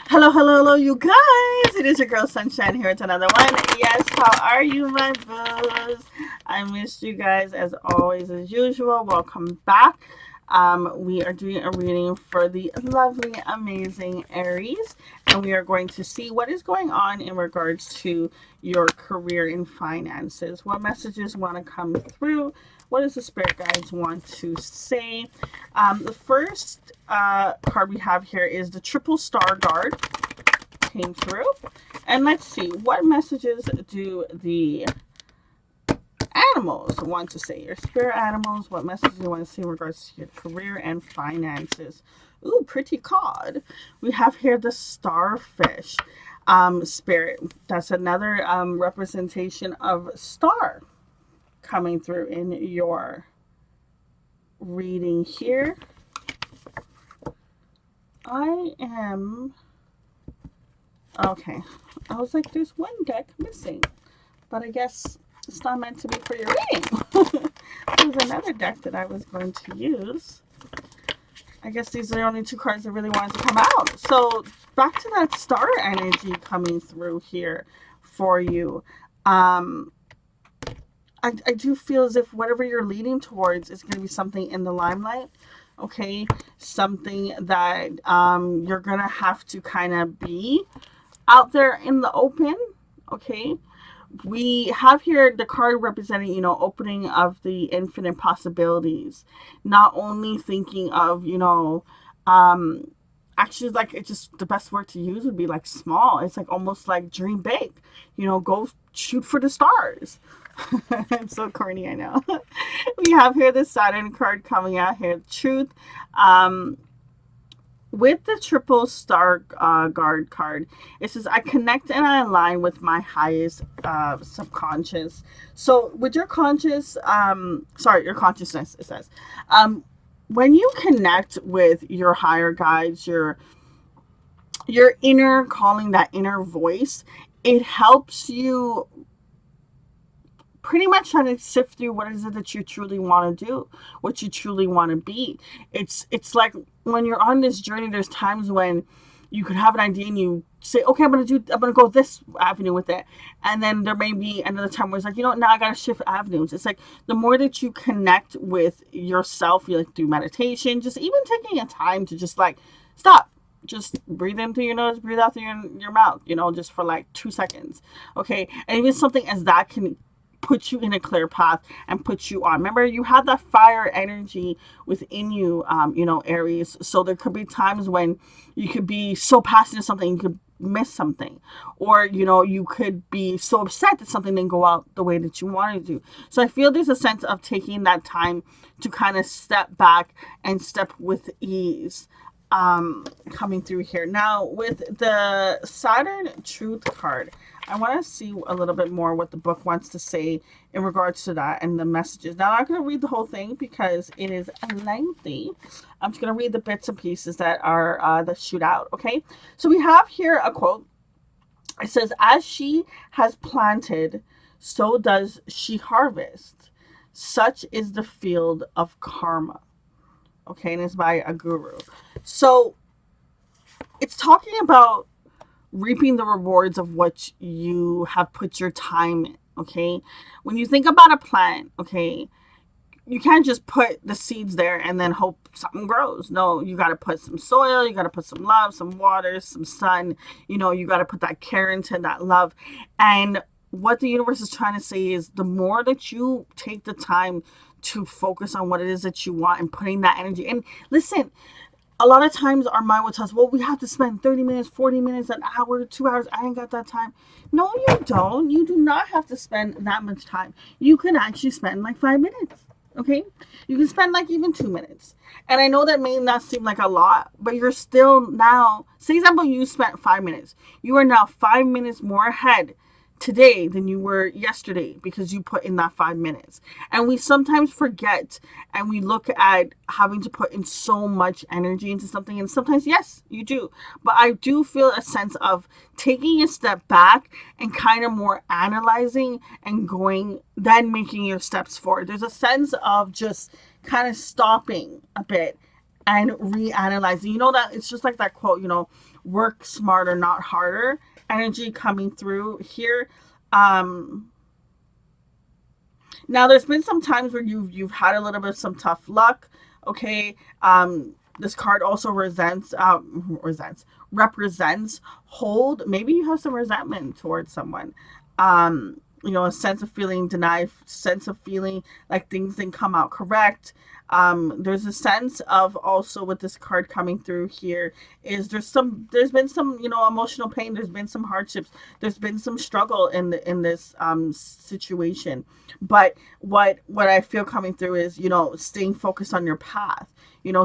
Hello, hello, hello, you guys. It is your girl Sunshine here with another one. Yes, how are you, my booze? I missed you guys as always, as usual. Welcome back. We are doing a reading for the lovely, amazing Aries, and we are going to see what is going on in regards to your career and finances. What messages want to come through? What does the spirit guides want to say? The first card we have here is the Triple Star Guard came through. And let's see, what messages do the animals want to say? Your spirit animals, what messages do you want to say in regards to your career and finances? Ooh, pretty card. We have here the starfish spirit. That's another representation of star coming through in your reading here. I am okay. I was like, there's one deck missing, but I guess it's not meant to be for your reading. There's another deck that I was going to use. I guess these are the only two cards that really wanted to come out. So back to that star energy coming through here for you. Um, I do feel as if whatever you're leading towards is going to be something in the limelight. Okay, something that you're gonna have to kind of be out there in the open. Okay, we have here the card representing, opening of the infinite possibilities. Not only thinking of, um, actually, like, it's just the best word to use would be like small. It's like almost like dream big, go shoot for the stars. I'm so corny, I know. We have here the Saturn card coming out here, truth. Um, with the triple star guard card, it says I connect and I align with my highest subconscious. So with your your consciousness, it says, when you connect with your higher guides, your inner calling, that inner voice, it helps you pretty much trying to sift through what is it that you truly want to do, what you truly want to be. It's like when you're on this journey, there's times when you could have an idea and you say, okay, I'm gonna go this avenue with it, and then there may be another time where it's like, now I gotta shift avenues. It's like the more that you connect with yourself, you like through meditation, just even taking a time to just like stop, just breathe in through your nose, breathe out through your mouth, just for like 2 seconds. Okay. And even something as that can put you in a clear path and put you on. Remember, you have that fire energy within you, Aries. So there could be times when you could be so passionate something, you could miss something, or you could be so upset that something didn't go out the way that you wanted to. So I feel there's a sense of taking that time to kind of step back and step with ease, coming through here. Now with the Saturn truth card, I want to see a little bit more what the book wants to say in regards to that and the messages. Now, I'm not going to read the whole thing because it is lengthy. I'm just going to read the bits and pieces that are that shoot out. Okay, so we have here a quote. It says, "As she has planted, so does she harvest. Such is the field of karma." Okay, and it's by a guru. So it's talking about reaping the rewards of what you have put your time in. Okay, when you think about a plant, okay, you can't just put the seeds there and then hope something grows. No, you got to put some soil, you got to put some love, some water, some sun. You got to put that care into that love. And what the universe is trying to say is the more that you take the time to focus on what it is that you want and putting that energy. And listen, a lot of times our mind will tell us, well, we have to spend 30 minutes, 40 minutes, an hour, 2 hours. I ain't got that time. No, you don't. You do not have to spend that much time. You can actually spend like 5 minutes. Okay? You can spend like even 2 minutes. And I know that may not seem like a lot, but you're still now, say example, you spent 5 minutes. You are now 5 minutes more ahead today than you were yesterday because you put in that 5 minutes. And we sometimes forget and we look at having to put in so much energy into something. And sometimes, yes, you do. But I do feel a sense of taking a step back and kind of more analyzing and going, then making your steps forward. There's a sense of just kind of stopping a bit and reanalyzing. You know that it's just like that quote, work smarter, not harder energy coming through here. Um, Now, there's been some times where you've had a little bit of some tough luck. Okay. This card also represents hold. Maybe you have some resentment towards someone. A sense of feeling denied, sense of feeling like things didn't come out correct. There's a sense of also with this card coming through here is there's been some emotional pain. There's been some hardships. There's been some struggle in this situation. But what I feel coming through is staying focused on your path.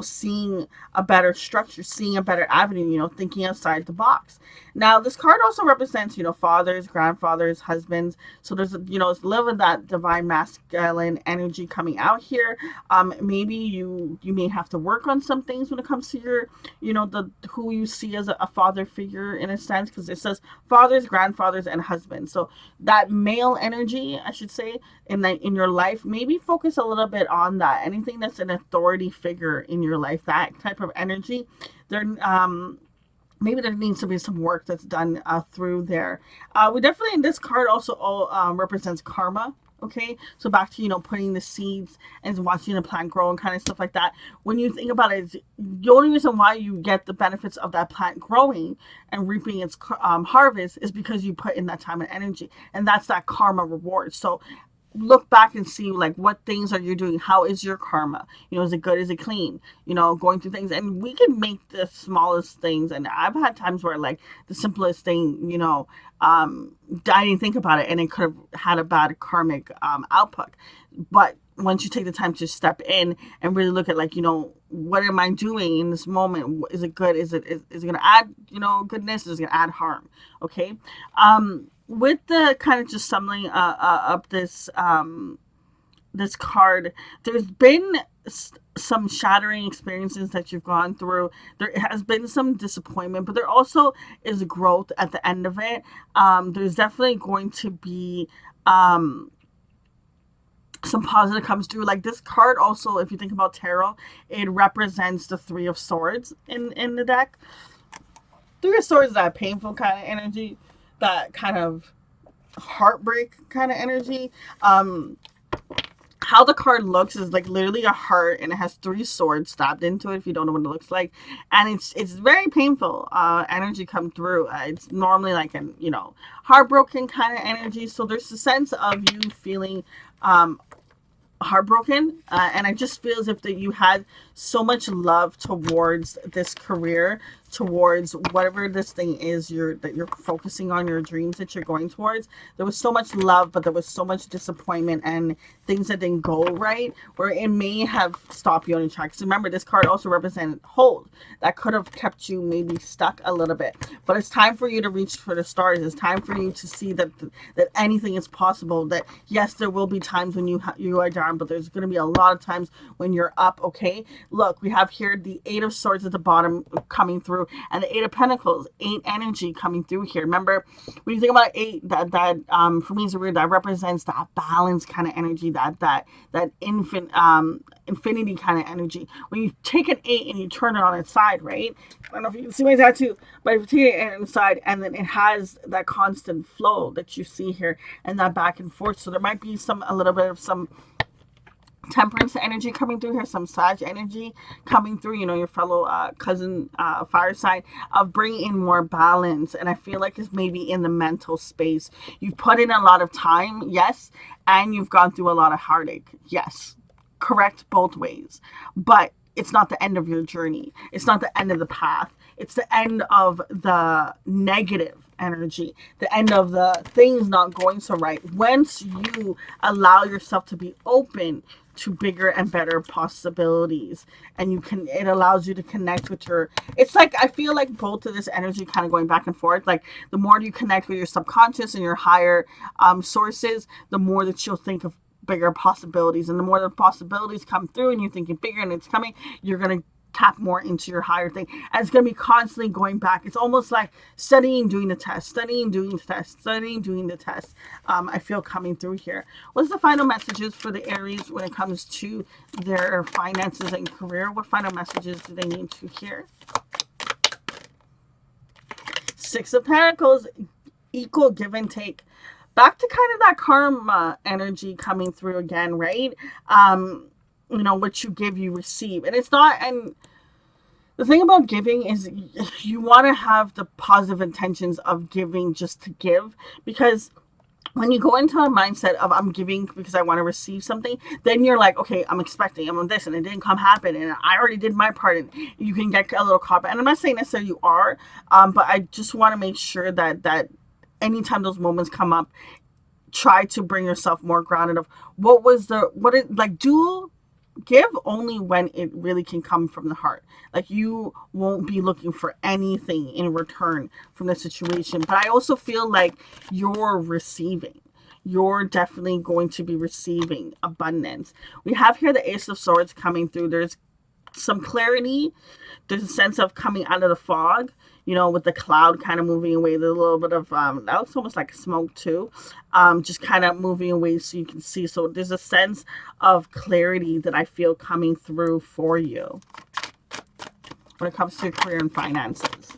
Seeing a better structure, seeing a better avenue. Thinking outside the box. Now, this card also represents fathers, grandfathers, husbands. So there's it's a little of that divine masculine energy coming out here. Maybe you may have to work on some things when it comes to your the who you see as a father figure in a sense, because it says fathers, grandfathers, and husbands. So that male energy, I should say, in your life, maybe focus a little bit on that. Anything that's an authority figure in your life, that type of energy, there maybe there needs to be some work that's done through there. We definitely, in this card also all represents karma. Okay, so back to putting the seeds and watching the plant grow and kind of stuff like that. When you think about it, the only reason why you get the benefits of that plant growing and reaping its harvest is because you put in that time and energy, and that's that karma reward. So look back and see like what things are you doing, how is your karma, is it good, is it clean, going through things. And we can make the smallest things, and I've had times where like the simplest thing, I didn't think about it and it could have had a bad karmic output. But once you take the time to step in and really look at like what am I doing in this moment, is it good, is it going to add goodness, is it going to add harm? Okay. With the kind of just summing up this card, there's been some shattering experiences that you've gone through. There has been some disappointment, but there also is growth at the end of it. There's definitely going to be some positive comes through. Like this card also, if you think about tarot, it represents the Three of Swords in the deck. Three of Swords is that painful kind of energy, that kind of heartbreak kind of energy. How the card looks is like literally a heart, and it has three swords stabbed into it, if you don't know what it looks like. And it's very painful energy come through. It's normally like an heartbroken kind of energy. So there's a sense of you feeling heartbroken, and I just feel as if that you had so much love towards this career, towards whatever this thing is that you're focusing on, your dreams that you're going towards. There was so much love, but there was so much disappointment and things that didn't go right, where it may have stopped you on your tracks. Remember, this card also represented hold. That could have kept you maybe stuck a little bit, but it's time for you to reach for the stars. It's time for you to see that anything is possible. That yes, there will be times when you are down, but there's going to be a lot of times when you're up. Okay, look, we have here the Eight of Swords at the bottom coming through, and the Eight of Pentacles, eight energy coming through here. Remember, when you think about eight, that for me is weird. That represents that balance kind of energy, that infinity kind of energy. When you take an eight and you turn it on its side, right? I don't know if you can see my tattoo, but if you take it on its side, and then it has that constant flow that you see here, and that back and forth. So there might be a little bit of some Temperance energy coming through here, some Sag energy coming through, your fellow cousin fire sign, of bringing in more balance. And I feel like it's maybe in the mental space. You've put in a lot of time, yes, and you've gone through a lot of heartache, yes. Correct both ways. But it's not the end of your journey. It's not the end of the path. It's the end of the negative energy, the end of the things not going so right. Once you allow yourself to be open to bigger and better possibilities, and it allows you to connect with it's like, I feel like both of this energy kind of going back and forth. Like the more you connect with your subconscious and your higher sources, the more that you'll think of bigger possibilities, and the more the possibilities come through and you're thinking bigger and it's coming, you're going to tap more into your higher thing. And it's going to be constantly going back. It's almost like studying, doing the test, studying, doing the test, studying, doing the test. I feel coming through here. What's the final messages for the Aries when it comes to their finances and career? What final messages do they need to hear? Six of Pentacles, equal give and take. Back to kind of that karma energy coming through again, right? What you give, you receive. And it's not, and the thing about giving is you want to have the positive intentions of giving just to give, because when you go into a mindset of I'm giving because I want to receive something, then you're like, okay, I'm expecting, I'm on this, and it didn't come happen, and I already did my part, and you can get a little caught. And I'm not saying necessarily you are, but I just want to make sure that anytime those moments come up, try to bring yourself more grounded of give only when it really can come from the heart. Like, you won't be looking for anything in return from the situation. But I also feel like you're receiving. You're definitely going to be receiving abundance. We have here the Ace of Swords coming through. There's some clarity. There's a sense of coming out of the fog, with the cloud kind of moving away. There's a little bit of, that looks almost like smoke too, just kind of moving away so you can see. So there's a sense of clarity that I feel coming through for you when it comes to career and finances.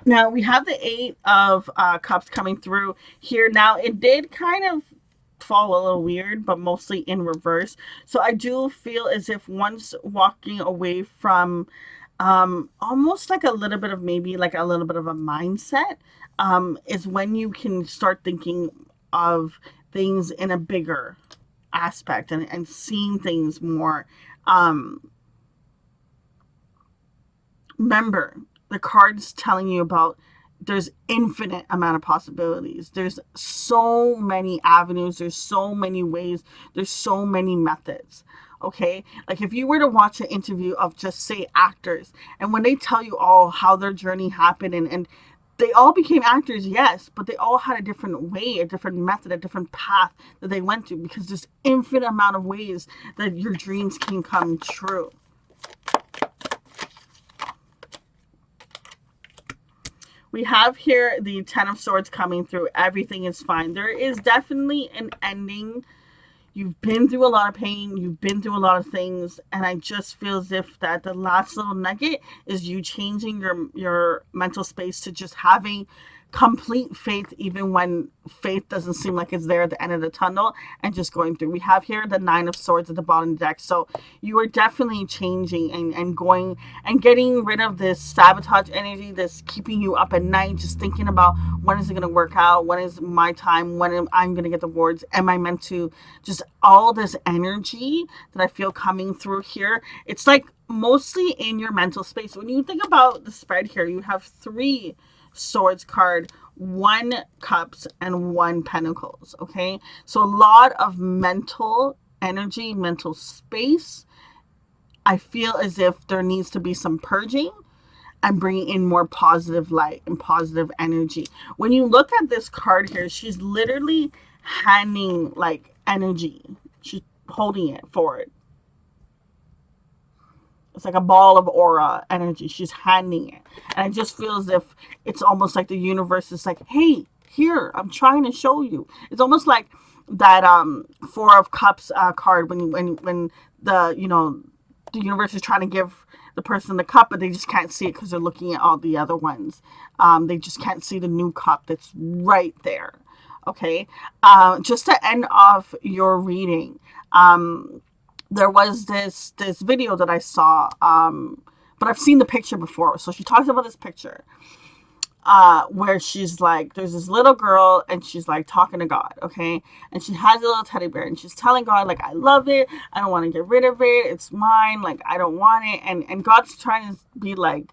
Now we have the Eight of Cups coming through here. Now it did kind of fall a little weird, but mostly in reverse. So I do feel as if once walking away from almost like a little bit of maybe like a little bit of a mindset is when you can start thinking of things in a bigger aspect and seeing things more. Remember, the card's telling you about there's infinite amount of possibilities. There's so many avenues. There's so many ways. There's so many methods. Okay. Like if you were to watch an interview of just say actors, and when they tell you all how their journey happened and they all became actors, yes, but they all had a different way, a different method, a different path that they went to, because there's infinite amount of ways that your dreams can come true. We have here the Ten of Swords coming through. Everything is fine. There is definitely an ending. You've been through a lot of pain. You've been through a lot of things. And I just feel as if that the last little nugget is you changing your mental space to just having complete faith, even when faith doesn't seem like it's there at the end of the tunnel, and just going through. We have here the Nine of Swords at the bottom of the deck. So you are definitely changing and going and getting rid of this sabotage energy that's keeping you up at night, just thinking about when is it going to work out? When is my time? When am I going to get the awards? Am I meant to? Just all this energy that I feel coming through here. It's like mostly in your mental space. When you think about the spread here, you have 3 Swords card, 1 Cups, and 1 Pentacles. Okay, so a lot of mental energy, mental space. I feel as if there needs to be some purging and bringing in more positive light and positive energy. When you look at this card here, she's literally handing like energy. She's holding it forward. It's like a ball of aura energy. She's handing it. And it just feels as if it's almost like the universe is like, hey, here, I'm trying to show you. It's almost like that 4 of Cups card when the, the universe is trying to give the person the cup, but they just can't see it because they're looking at all the other ones. They just can't see the new cup that's right there. Okay. Just to end off your reading, there was this video that I saw, but I've seen the picture before. So she talks about this picture where she's like, there's this little girl and she's like talking to God, okay? And she has a little teddy bear and she's telling God, like, I love it. I don't want to get rid of it. It's mine. Like, I don't want it. And God's trying to be like,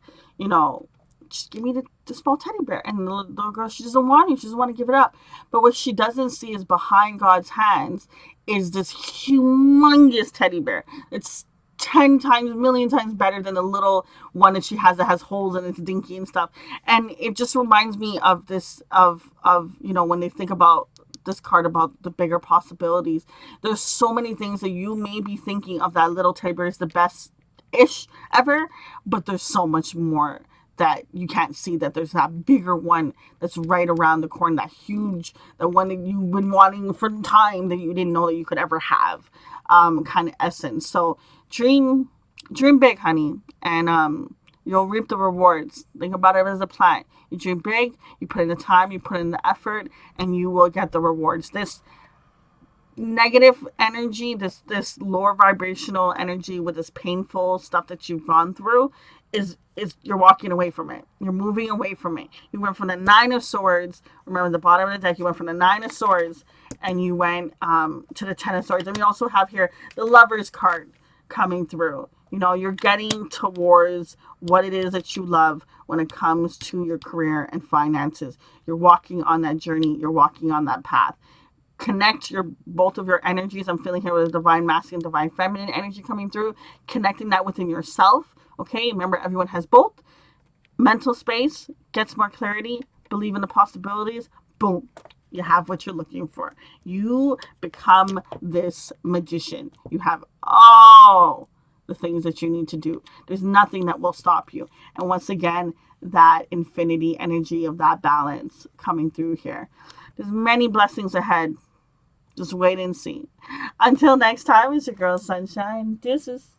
just give me the small teddy bear. And the little girl, she doesn't want it. She doesn't want to give it up. But what she doesn't see is behind God's hands is this humongous teddy bear. It's 10 times, a million times better than the little one that she has that has holes and it's dinky and stuff. And it just reminds me of this, of when they think about this card about the bigger possibilities. There's so many things that you may be thinking of that little teddy bear is the best ish ever, but there's so much more that you can't see, that there's that bigger one that's right around the corner, that huge, the one that you've been wanting for time that you didn't know that you could ever have, kind of essence. So dream, dream big, honey, and you'll reap the rewards. Think about it as a plant. You dream big, you put in the time, you put in the effort, and you will get the rewards. This negative energy, this lower vibrational energy with this painful stuff that you've gone through, is you're walking away from it. You're moving away from it. You went from the Nine of Swords. Remember the bottom of the deck. You went from the Nine of Swords, and you went to the Ten of Swords. And we also have here the Lovers card coming through. You know, you're getting towards what it is that you love when it comes to your career and finances. You're walking on that journey. You're walking on that path. Connect your both of your energies. I'm feeling here with a divine masculine, divine feminine energy coming through, connecting that within yourself. Okay, remember everyone has both. Mental space gets more clarity, believe in the possibilities. Boom, you have what you're looking for. You become this magician. You have all the things that you need to do. There's nothing that will stop you. And once again, that infinity energy of that balance coming through here. There's many blessings ahead. Just wait and see. Until next time, it's your girl Sunshine. Deuces.